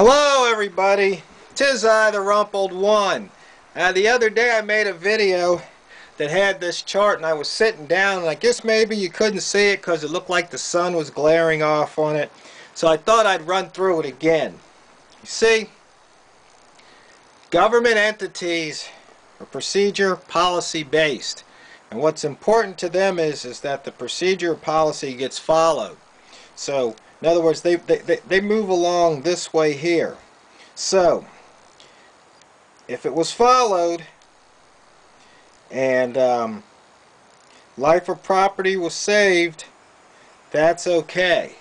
Hello everybody, 'tis I, the Rumpled One. The other day I made a video that had this chart and I was sitting down and I guess maybe you couldn't see it because it looked like the sun was glaring off on it. So I thought I'd run through it again. You see, government entities are procedure policy based. And what's important to them is that the procedure policy gets followed. So in other words, they move along this way here. So, if it was followed and life or property was saved, that's okay.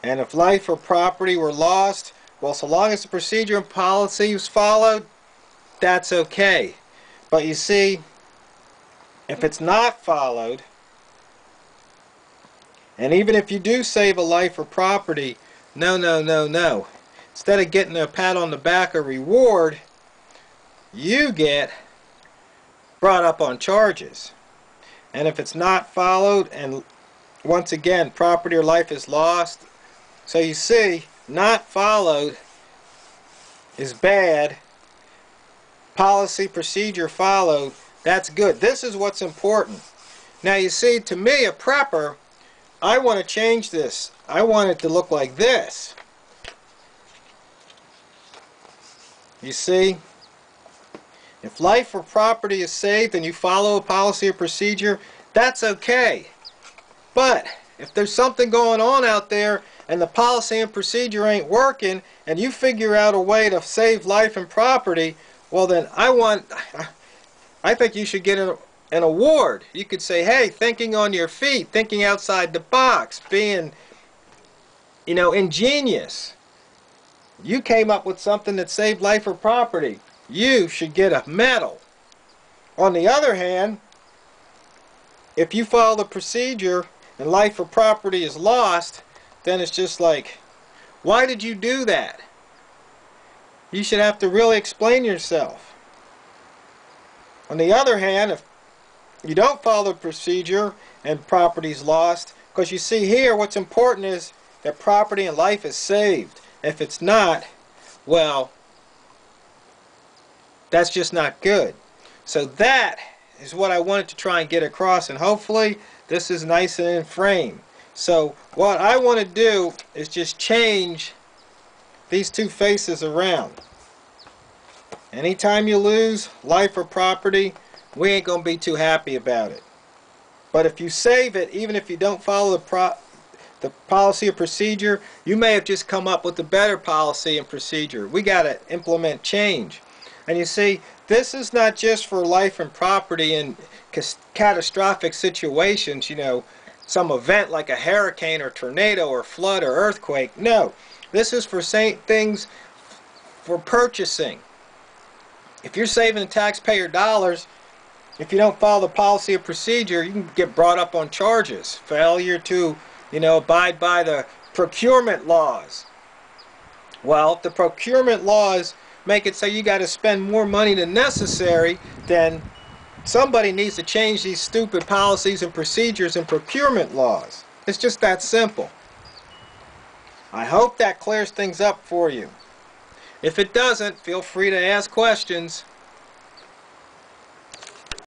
And if life or property were lost, well, so long as the procedure and policy was followed, that's okay. But you see, if it's not followed, and even if you do save a life or property, no. Instead of getting a pat on the back or reward, you get brought up on charges. And if it's not followed, and once again, property or life is lost, so you see, not followed is bad. Policy, procedure followed, that's good. This is what's important. Now you see, to me, a prepper, I want to change this. I want it to look like this. You see? If life or property is saved and you follow a policy or procedure, that's okay. But if there's something going on out there and the policy and procedure ain't working and you figure out a way to save life and property, well then I think you should get an award. You could say, hey, thinking on your feet, thinking outside the box, being, ingenious. You came up with something that saved life or property. You should get a medal. On the other hand, if you follow the procedure and life or property is lost, then it's just like, why did you do that? You should have to really explain yourself. On the other hand, if you don't follow the procedure and property is lost, because you see here what's important is that property and life is saved. If it's not, well, that's just not good. So that is what I wanted to try and get across, and hopefully this is nice and in frame. So what I want to do is just change these two faces around. Anytime you lose life or property, we ain't going to be too happy about it. But if you save it, even if you don't follow the policy or procedure, you may have just come up with a better policy and procedure. We got to implement change. And you see, this is not just for life and property in catastrophic situations, some event like a hurricane or tornado or flood or earthquake. No, this is for things for purchasing. If you're saving the taxpayer dollars, if you don't follow the policy or procedure, you can get brought up on charges. Failure to, abide by the procurement laws. Well, if the procurement laws make it so you got to spend more money than necessary, then somebody needs to change these stupid policies and procedures and procurement laws. It's just that simple. I hope that clears things up for you. If it doesn't, feel free to ask questions.